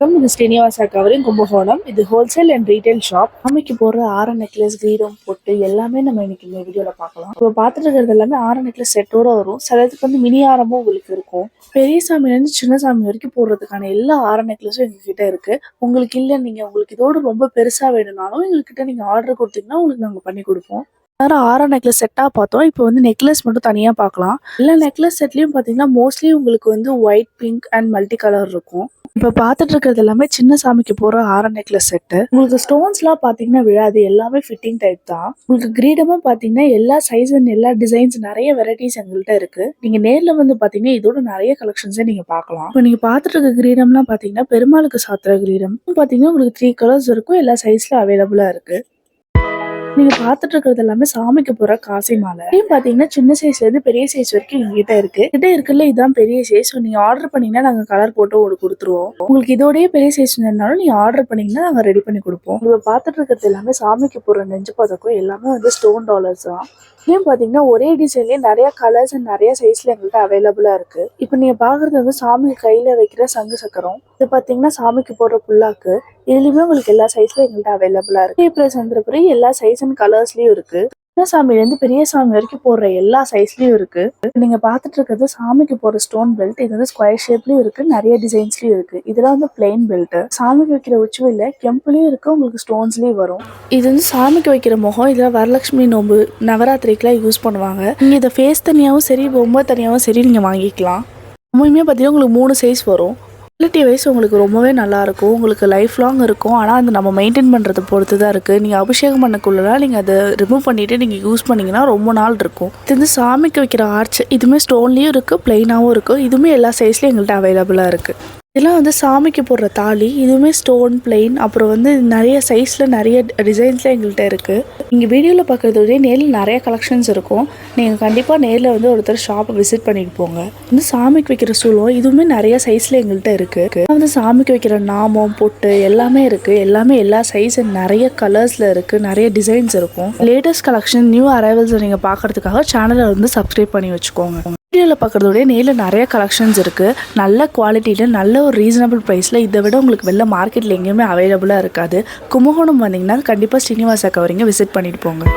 இது ஸ்ரீனிவாசா கவரிங் கும்பகோணம். இது wholesale and retail shop. சாமிக்கு போடுற ஆர நெக்லஸ், கிரீடம், பொட்டு எல்லாமே நம்ம இன்னைக்கு இந்த வீடியோல பார்க்கலாம். இப்போ பார்த்துட்டு இருக்கிறது எல்லாமே ஆர நெக்லஸ் செட்டோட வரும். சிலதுக்கு வந்து மினி ஆரமும் உங்களுக்கு இருக்கும். பெரிய சாமியிலேருந்து சின்ன சாமி வரைக்கும் போடுறதுக்கான எல்லா ஆர நெக்லஸும் எங்ககிட்ட இருக்கு. உங்களுக்கு இல்லை, உங்களுக்கு இதோட ரொம்ப பெருசா வேணும்னாலும் எங்ககிட்ட நீங்க ஆர்டர் கொடுத்தீங்கன்னா உங்களுக்கு நாங்கள் பண்ணி கொடுப்போம். ஆர நெக்லஸ் செட்டாக பார்த்தோம். இப்போ வந்து நெக்லஸ் மட்டும் தனியாக பார்க்கலாம். எல்லா நெக்லஸ் செட்லையும் பார்த்தீங்கன்னா மோஸ்ட்லி உங்களுக்கு வந்து white, pink and multi colour இருக்கும். இப்போ பார்த்துட்டு இருக்கிறது எல்லாமே சின்ன சாமிக்கு போகிற ஆர நெக்லஸ் செட்டு. உங்களுக்கு ஸ்டோன்ஸ்லாம் பார்த்தீங்கன்னா விழாது, எல்லாமே ஃபிட்டிங் டைப் தான். உங்களுக்கு கிரீடமும் பார்த்தீங்கன்னா எல்லா சைஸ் அண்ட் எல்லா டிசைன்ஸ் நிறைய வெரைட்டிஸ் எங்கள்கிட்ட இருக்கு. நீங்கள் நேரில் வந்து பார்த்தீங்கன்னா இதோட நிறைய கலெக்ஷன்ஸே நீங்கள் பார்க்கலாம். இப்போ நீங்கள் பார்த்துட்டு இருக்க கிரீடம்லாம் பார்த்தீங்கன்னா பெருமாளுக்கு சாத்துற கிரீடம் பார்த்தீங்கன்னா உங்களுக்கு 3 கலர்ஸ் இருக்கும். எல்லா சைஸ்ல அவைலபிளாக இருக்கு. நீங்க பார்த்துட்டு இருக்கிறது எல்லாமே சாமிக்கு போற காசி மாலை. பாத்தீங்கன்னா சின்ன சைஸ்ல இருந்து பெரிய சைஸ் வரைக்கும் எங்ககிட்ட இருக்குல்ல. இதுதான் பெரிய சைஸ். நீங்க ஆர்டர் பண்ணீங்கன்னா நாங்க கலர் போட்டு உங்களுக்கு கொடுத்துருவோம். உங்களுக்கு இதோடய பெரிய சைஸ் வேணாலும் நீங்க ஆர்டர் பண்ணீங்கன்னா நாங்க ரெடி பண்ணி கொடுப்போம். நீங்க பார்த்துட்டு இருக்கிறது எல்லாமே சாமிக்கு போற நெஞ்சு பதக்கம் எல்லாமே வந்து ஸ்டோன் டாலர்ஸ் தான். இதுலயும் பாத்தீங்கன்னா ஒரே டிசைன்லயே நிறைய கலர்ஸ் அண்ட் நிறைய சைஸ்ல எங்கள்கிட்ட அவைலபிளா இருக்கு. இப்போ நீங்க பாக்குறது வந்து சாமி கையில வைக்கிற சங்கு சக்கரம். இது பாத்தீங்கன்னா சாமிக்கு போடுற புல்லாக்கு. இதுலயுமே உங்களுக்கு எல்லா சைஸ்ல எங்கள்கிட்ட அவைலபிளா இருக்கு. பிளஸ் வந்து எல்லா சைஸ் அண்ட் கலர்ஸ்லயும் இருக்கு. சின்ன சாமியில இருந்து பெரிய சாமி வரைக்கும் போடுற எல்லா சைஸ்லயும் இருக்கு. நீங்க பாத்துட்டு இருக்கிறது சாமிக்கு போற ஸ்டோன் பெல்ட். இது வந்து ஸ்கொயர் ஷேப்லயும் இருக்கு, நிறைய டிசைன்ஸ்லயும் இருக்கு. இதெல்லாம் வந்து பிளெயின் பெல்ட். சாமிக்கு வைக்கிற உச்சுவில கெம்புலயும் இருக்கு, உங்களுக்கு ஸ்டோன்ஸ்லயும் வரும். இது வந்து சாமிக்கு வைக்கிற முகம். இதுல வரலட்சுமி நோம்பு, நவராத்திரிக்கெல்லாம் யூஸ் பண்ணுவாங்க. நீங்க இதை ஃபேஸ் தனியாவும் சரி, பொம்மை தனியாவும் சரி நீங்க வாங்கிக்கலாம். ரொம்பவுமே பாத்தீங்கன்னா உங்களுக்கு 3 சைஸ் வரும். குவாலிட்டி வைஸ் உங்களுக்கு ரொம்பவே நல்லாயிருக்கும். உங்களுக்கு லைஃப் லாங் இருக்கும். ஆனால் அது நம்ம மெயின்டைன் பண்ணுறதை பொறுத்து தான் இருக்குது. நீங்கள் அபிஷேகம் பண்ணக்குள்ளலாம் நீங்கள் அதை ரிமூவ் பண்ணிவிட்டு நீங்கள் யூஸ் பண்ணிங்கன்னா ரொம்ப நாள் இருக்கும். இது வந்து சாமிக்கு வைக்கிற ஆர்ச். இதுவுமே ஸ்டோன்லேயும் இருக்குது, பிளெயினாகவும் இருக்குது. இதுவுமே எல்லா சைஸ்லேயும் எங்கள்கிட்ட அவைலபிளாக இருக்குது. இதெல்லாம் வந்து சாமிக்கு போடுற தாலி. இதுவுமே ஸ்டோன், பிளெயின், அப்புறம் வந்து நிறைய சைஸில் நிறைய டிசைன்ஸில் எங்கள்கிட்ட இருக்குது. நீங்கள் வீடியோவில் பார்க்குறதோடய நேரில் நிறைய கலெக்ஷன்ஸ் இருக்கும். நீங்கள் கண்டிப்பாக நேரில் வந்து ஒருத்தர் ஷாப்பை விசிட் பண்ணிட்டு போங்க. வந்து சாமிக்கு வைக்கிற சூலம். இதுவுமே நிறைய சைஸில் எங்கள்கிட்ட இருக்குது. வந்து சாமிக்கு வைக்கிற நாமம், பொட்டு எல்லாமே இருக்குது. எல்லாமே எல்லா சைஸ் அண்ட் நிறைய கலர்ஸில் இருக்குது, நிறைய டிசைன்ஸ் இருக்கும். லேட்டஸ்ட் கலெக்ஷன், நியூ அரைவல்ஸை நீங்கள் பார்க்குறதுக்காக சேனலை வந்து சப்ஸ்கிரைப் பண்ணி வச்சுக்கோங்க. வீடியோவில் பார்க்குறதோட நேரில் நிறைய கலெக்ஷன்ஸ் இருக்குது. நல்ல குவாலிட்டியில் நல்ல ஒரு ரீசனபிள் ப்ரைஸில். இதை விட உங்களுக்கு வெளில மார்க்கெட்டில் எங்கேயுமே அவைலபிளாக இருக்காது. கும்பகோணம் வந்தீங்கன்னா கண்டிப்பாக ஸ்ரீனிவாசா கவரிங்கை விசிட் பண்ணிட்டு போங்க.